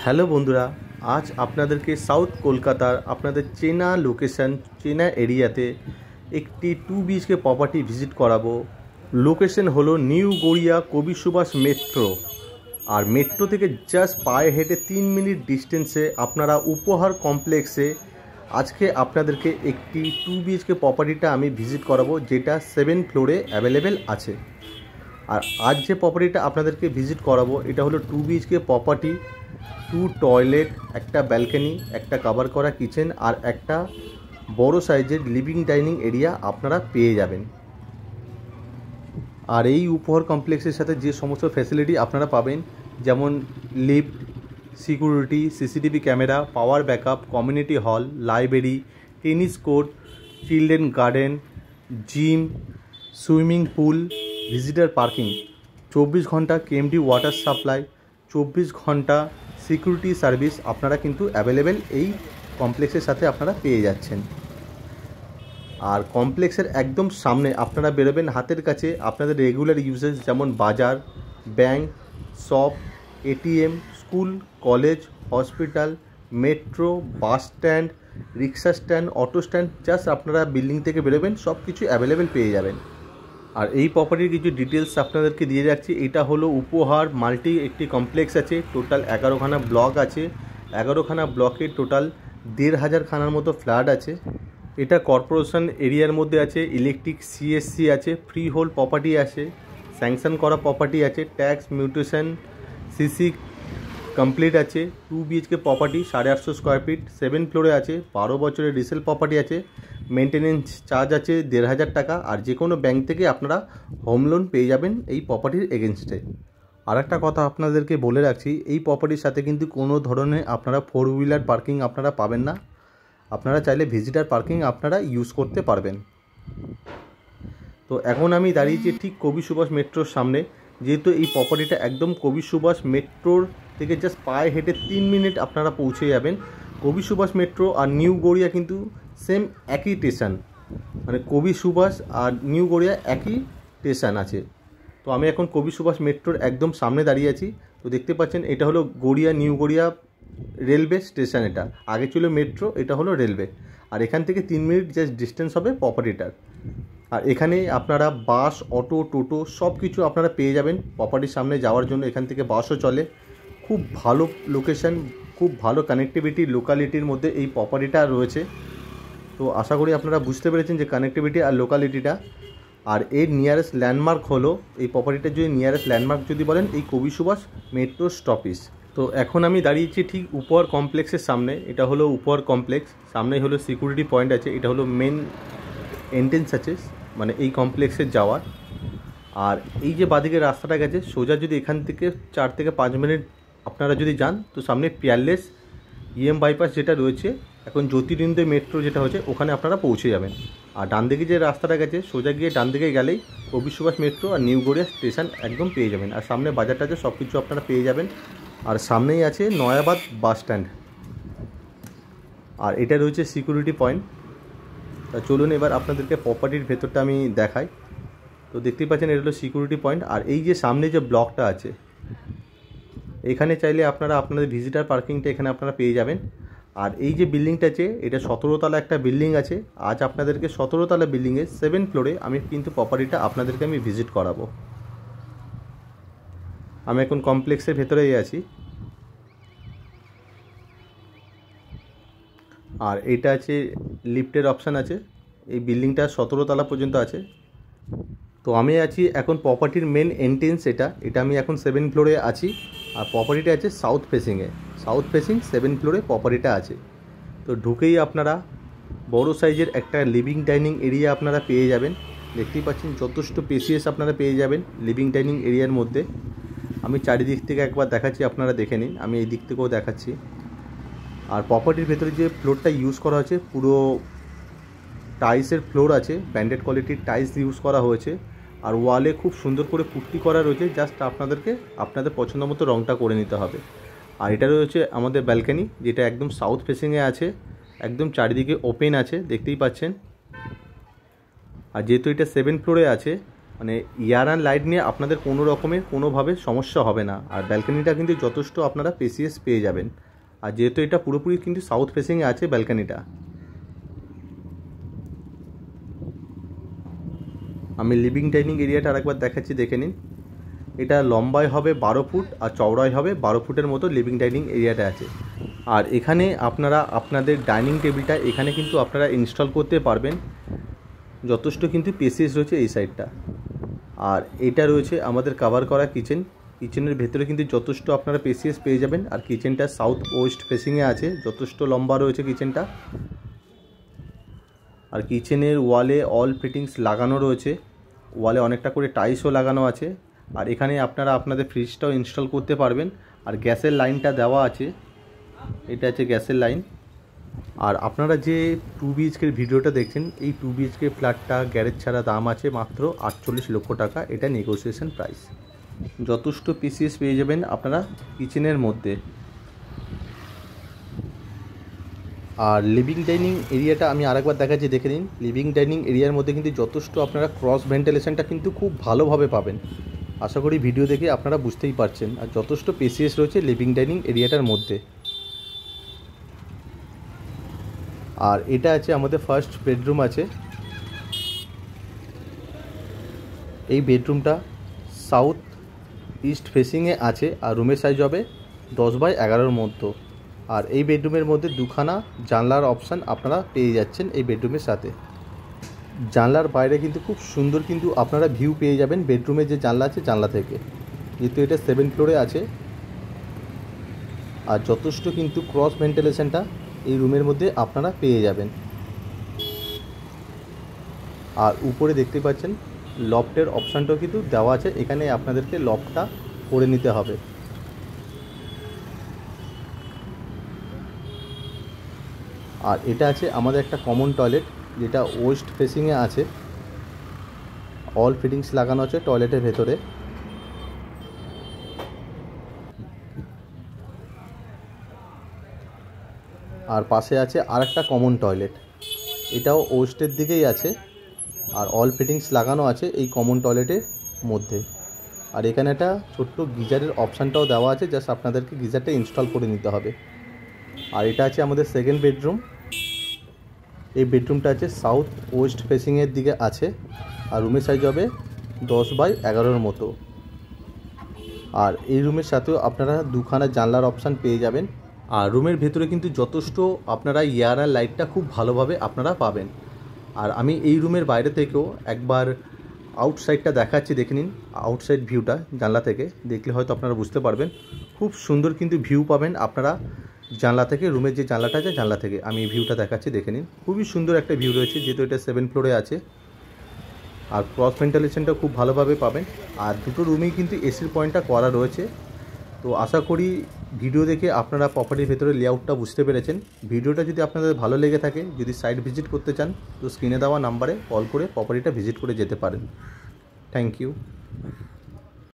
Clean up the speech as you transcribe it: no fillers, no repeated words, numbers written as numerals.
Hello বন্ধুরা, আজ আপনাদেরকে সাউথ কলকাতার আপনাদের চেনা লোকেশন, চেনা এরিয়াতে একটি 2 BHK প্রপার্টি ভিজিট করাবো। লোকেশন হলো নিউ গড়িয়া কবি সুভাষ মেট্রো। আর মেট্রো থেকে জাস্ট পায়ে হেঁটে 3 মিনিট ডিস্টেন্সে আপনারা উপহার কমপ্লেক্সে আজকে আপনাদেরকে একটি 2 BHK প্রপার্টিটা আমি ভিজিট করাবো, যেটা 7 ফ্লোরে অ্যাভেলেবেল আছে। আর আজ যে প্রপার্টিটা আপনাদেরকে ভিজিট করাবো এটা হলো 2 BHK প্রপার্টি, 2 টয়লেট, একটা ব্যালকনি, একটা কভার করা কিচেন আর একটা বড় সাইজের লিভিং ডাইনিং এরিয়া আপনারা পেয়ে যাবেন। আর এই উপহার কমপ্লেক্সের সাথে যে সমস্ত ফ্যাসিলিটি আপনারা পাবেন, যেমন lift, security, CCTV camera, power backup, community hall, library, tennis court, children garden, gym, swimming pool, visitor parking, 24 ঘন্টা কেএমডি ওয়াটার সাপ্লাই, 24 ঘন্টা সিকিউরিটি সার্ভিস আপনারা কিন্তু অ্যাভেলেবেল এই কমপ্লেক্সের সাথে আপনারা পেয়ে যাচ্ছেন। আর কমপ্লেক্সের একদম সামনে আপনারা বেরোবেন, হাতের কাছে আপনাদের রেগুলার ইউজেস যেমন বাজার, bank, shop, ATM, school, college, hospital, metro, bus stand, rickshaw stand, auto stand, just আপনারা বিল্ডিং থেকে বেরোবেন, সব কিছু অ্যাভেলেবেল পেয়ে যাবেন। আর এই প্রপার্টির কিছু ডিটেলস আপনাদেরকে দিয়ে যাচ্ছি। এটা হলো উপহার মাল্টি একটি কমপ্লেক্স আছে, টোটাল 11খানা ব্লক আছে। 11খানা ব্লকে টোটাল 1500 খানার মতো ফ্ল্যাট আছে। এটা কর্পোরেশন এরিয়ার মধ্যে আছে, ইলেকট্রিক, সিএসসি আছে, ফ্রি হোল্ড প্রপার্টি আছে, স্যাংশন করা প্রপার্টি আছে, ট্যাক্স মিউটেশন, সিসি কমপ্লিট আছে। 2 BHK প্রপার্টি, 850 স্কোয়ার ফিট, 7 ফ্লোরে আছে, 12 বছরের রিসেল প্রপার্টি আছে, মেনটেনেন্স চার্জ আছে 1500 টাকা। আর যে কোনো ব্যাংক থেকে আপনারা হোম লোন পেয়ে যাবেন এই প্রপার্টির এগেনস্টে। আর একটা কথা আপনাদেরকে বলে রাখছি, এই প্রপার্টির সাথে কিন্তু কোনো ধরনের আপনারা 4 হুইলার পার্কিং আপনারা পাবেন না। আপনারা চাইলে ভিজিটার পার্কিং আপনারা ইউজ করতে পারবেন। তো এখন আমি দাঁড়িয়েছি ঠিক কবি সুভাষ মেট্রোর সামনে। যেহেতু এই প্রপার্টিটা একদম কবি সুভাষ মেট্রোর থেকে জাস্ট পায়ে হেঁটে 3 মিনিট আপনারা পৌঁছে যাবেন। কবি সুভাষ মেট্রো আর নিউ গড়িয়া কিন্তু সেম একই স্টেশন, মানে কবি সুভাষ আর নিউ গড়িয়া একই স্টেশন আছে। তো আমি এখন কবি সুভাষ মেট্রোর একদম সামনে দাঁড়িয়ে আছি। তো দেখতে পাচ্ছেন এটা হলো Garia new Garia railway station. এটা আগে ছিল মেট্রো, এটা হলো রেলওয়ে। আর এখান থেকে 3 মিনিট জাস্ট ডিস্টেন্স হবে প্রপার্টিটার। আর এখানে আপনারা বাস, অটো, টোটো সব কিছু আপনারা পেয়ে যাবেন প্রপার্টির সামনে যাওয়ার জন্য। এখান থেকে বাসও চলে। খুব ভালো লোকেশন, খুব ভালো কানেক্টিভিটি লোকালিটির মধ্যে এই প্রপার্টিটা রয়েছে। তো আশা করি আপনারা বুঝতে পেরেছেন যে কানেক্টিভিটি আর লোকালিটিটা। আর এর নিয়ারেস্ট ল্যান্ডমার্ক হলো, এই প্রপার্টিটার যদি নিয়ারেস্ট ল্যান্ডমার্ক যদি বলেন, এই কবি সুভাষ মেট্রো স্টপিস। তো এখন আমি দাঁড়িয়েছি ঠিক উপহার কমপ্লেক্সের সামনে। এটা হলো উপহার কমপ্লেক্স, সামনেই হলো সিকিউরিটি পয়েন্ট আছে। এটা হলো মেন এন্ট্রেন্স আছে মানে এই কমপ্লেক্সের যাওয়ার। আর এই যে বাদিকে রাস্তাটা গেছে সোজা, যদি এখান থেকে 4 থেকে 5 মিনিট আপনারা যদি যান তো সামনে পিয়ারলেস বাইপাস যেটা রয়েছে, এখন জ্যোতিরিন্দ্র মেট্রো যেটা হচ্ছে, ওখানে আপনারা পৌঁছে যাবেন। আর ডান দিকে যে রাস্তাটা গেছে সোজা গিয়ে ডান দিকে গেলেই কবি সুভাষ মেট্রো আর নিউ গড়িয়া স্টেশন একদম পেয়ে যাবেন। আর সামনে বাজারটা আছে, সব কিছু আপনারা পেয়ে যাবেন। আর সামনেই আছে নয়াবাদ বাস স্ট্যান্ড। আর এটা রয়েছে সিকিউরিটি পয়েন্ট। তা চলুন এবার আপনাদেরকে প্রপার্টির ভেতরটা আমি দেখাই। তো দেখতেই পাচ্ছেন এটা হলো সিকিউরিটি পয়েন্ট। আর এই যে সামনে যে ব্লকটা আছে, এখানে চাইলে আপনারা আপনাদের ভিজিটার পার্কিংটা এখানে আপনারা পেয়ে যাবেন। আর এই যে বিল্ডিংটা আছে, এটা 17 তলা একটা বিল্ডিং আছে। আজ আপনাদেরকে 17 তলা বিল্ডিংয়ে 7 ফ্লোরে আমি কিন্তু প্রপার্টিটা আপনাদেরকে আমি ভিজিট করাবো। আমি এখন কমপ্লেক্সের ভেতরেই আছি। আর এটা আছে লিফটের অপশান আছে। এই বিল্ডিংটা 17 তলা পর্যন্ত আছে। তো আমি আছি এখন প্রপার্টির মেন এন্ট্রেন্স। এটা আমি এখন 7 ফ্লোরে আছি। আর প্রপার্টিটা আছে সাউথ ফেসিংয়ে, সাউথ ফেসিং 7 ফ্লোরে প্রপার্টিটা আছে। তো ঢুকেই আপনারা বড় সাইজের একটা লিভিং ডাইনিং এরিয়া আপনারা পেয়ে যাবেন। দেখতেই পাচ্ছেন যথেষ্ট স্পেসিয়াস আপনারা পেয়ে যাবেন লিভিং ডাইনিং এরিয়ার মধ্যে। আমি চারিদিক থেকে একবার দেখাচ্ছি, আপনারা দেখে নিন। আমি এই দিক থেকেও দেখাচ্ছি। আর প্রপার্টির ভেতরে যে ফ্লোরটা ইউজ করা হয়েছে পুরো টাইলসের ফ্লোর আছে, ব্র্যান্ডেড কোয়ালিটির টাইলস ইউজ করা হয়েছে। আর ওয়ালে খুব সুন্দর করে পুট্টি করা রয়েছে, জাস্ট আপনাদেরকে আপনাদের পছন্দ মতো রঙটা করে নিতে হবে। আর এটা রয়েছে আমাদের ব্যালকনি, যেটা একদম সাউথ ফেসিংয়ে আছে, একদম চারিদিকে ওপেন আছে, দেখতেই পাচ্ছেন। আর যেহেতু এটা 7 ফ্লোরে আছে মানে এয়ার অ্যান্ড লাইট নিয়ে আপনাদের কোনো রকমের কোনোভাবে সমস্যা হবে না। আর ব্যালকনিটা কিন্তু যথেষ্ট আপনারা স্পেসিয়াস পেয়ে যাবেন। আর যেহেতু এটা পুরোপুরি কিন্তু সাউথ ফেসিংয়ে আছে ব্যালকনিটা। আমি লিভিং ডাইনিং এরিয়াটা আরেকবার দেখাচ্ছি, দেখে নিন। এটা লম্বায় হবে 12 ফুট আর চওড়ায় হবে 12 ফুটের মতো লিভিং ডাইনিং এরিয়াটা আছে। আর এখানে আপনারা আপনাদের ডাইনিং টেবিলটা এখানে কিন্তু আপনারা ইনস্টল করতে পারবেন। যথেষ্ট কিন্তু স্পেসিয়াস রয়েছে এই সাইডটা। আর এটা রয়েছে আমাদের কভার করা কিচেন। কিচেনের ভেতরে কিন্তু যথেষ্ট আপনারা স্পেসিয়াস পেয়ে যাবেন। আর কিচেনটা সাউথ ওয়েস্ট ফেসিংয়ে আছে, যথেষ্ট লম্বা রয়েছে কিচেনটা। আর কিচেনের ওয়ালে অল ফিটিংস লাগানো রয়েছে, ওয়ালে অনেকটা করে টাইলসও লাগানো আছে। আর এখানে আপনারা আপনাদের ফ্রিজটাও ইনস্টল করতে পারবেন। আর গ্যাসের লাইনটা দেওয়া আছে, এটা আছে গ্যাসের লাইন। আর আপনারা যে 2 BHK ভিডিওটা দেখছেন, এই 2 BHK ফ্ল্যাটটা গ্যারেজ ছাড়া দাম আছে মাত্র 48 লক্ষ টাকা। এটা নেগোসিয়েশন প্রাইস। যথেষ্ট স্পেসিয়াস পেয়ে যাবেন আপনারা কিচেনের মধ্যে। আর লিভিং ডাইনিং এরিয়াটা আমি আরেকবার দেখাচ্ছি, দেখে নিন। লিভিং ডাইনিং এরিয়ার মধ্যে কিন্তু যথেষ্ট আপনারা ক্রস ভেন্টিলেশনটা কিন্তু খুব ভালোভাবে পাবেন। আশা করি ভিডিও দেখে আপনারা বুঝতেই পারছেন। আর যথেষ্ট স্পেসিয়াস রয়েছে লিভিং ডাইনিং এরিয়াটার মধ্যে। আর এটা আছে আমাদের ফার্স্ট বেডরুম আছে। এই বেডরুমটা সাউথ ইস্ট ফেসিংয়ে আছে। আর রুমের সাইজ হবে 10x11 মতো। আর এই বেডরুমের মধ্যে দুখানা জানলার অপশান আপনারা পেয়ে যাচ্ছেন এই বেডরুমের সাথে। জানলার বাইরে কিন্তু খুব সুন্দর কিন্তু আপনারা ভিউ পেয়ে যাবেন বেডরুমের যে জানলা আছে জানলা থেকে, যেহেতু এটা 7 ফ্লোরে আছে। আর যথেষ্ট কিন্তু ক্রস ভেন্টিলেশনটা এই রুমের মধ্যে আপনারা পেয়ে যাবেন। আর উপরে দেখতে পাচ্ছেন লফটের অপশানটাও কিন্তু দেওয়া আছে, এখানে আপনাদেরকে লফটটা করে নিতে হবে। আর এটা আছে আমাদের একটা কমন টয়লেট, যেটা ওয়েস্ট ফেসিংয়ে আছে। অল ফিটিংস লাগানো আছে টয়লেটের ভেতরে। আর পাশে আছে আরেকটা কমন টয়লেট, এটাও ওয়েস্টের দিকেই আছে। আর অল ফিটিংস লাগানো আছে এই কমন টয়লেটের মধ্যে। আর এখানে একটা ছোট্ট গিজারের অপশানটাও দেওয়া আছে, জাস্ট আপনাদেরকে গিজারটা ইনস্টল করে নিতে হবে। আর এটা আছে আমাদের সেকেন্ড বেডরুম। এই বেডরুমটা আছে সাউথ ওয়েস্ট ফেসিংয়ের দিকে আছে। আর রুমের সাইজ হবে 10x11 মতো। আর এই রুমের সাথেও আপনারা দুখানা জানলার অপশান পেয়ে যাবেন। আর রুমের ভেতরে কিন্তু যথেষ্ট আপনারা এয়ার আর লাইটটা খুব ভালোভাবে আপনারা পাবেন। আর আমি এই রুমের বাইরে থেকেও একবার আউটসাইডটা দেখাচ্ছি, দেখে নিন। আউটসাইড ভিউটা জানলা থেকে দেখলে হয়তো আপনারা বুঝতে পারবেন। খুব সুন্দর কিন্তু ভিউ পাবেন আপনারা জানলা থেকে। রুমের যে জানলাটা আছে জানলা থেকে আমি এই ভিউটা দেখাচ্ছি, দেখে নিন। খুবই সুন্দর একটা ভিউ রয়েছে, যেহেতু এটা 7 ফ্লোরে আছে। আর ক্রস ভেন্টিলেশনটা খুব ভালোভাবে পাবেন। আর দুটো রুমেই কিন্তু এসির পয়েন্টটা করা রয়েছে। তো আশা করি ভিডিও দেখে আপনারা প্রপার্টির ভেতরে লেআউটটা বুঝতে পেরেছেন। ভিডিওটা যদি আপনাদের ভালো লেগে থাকে, যদি সাইট ভিজিট করতে চান, তো স্ক্রিনে দেওয়া নাম্বারে কল করে প্রপার্টিটা ভিজিট করে যেতে পারেন। Thank you.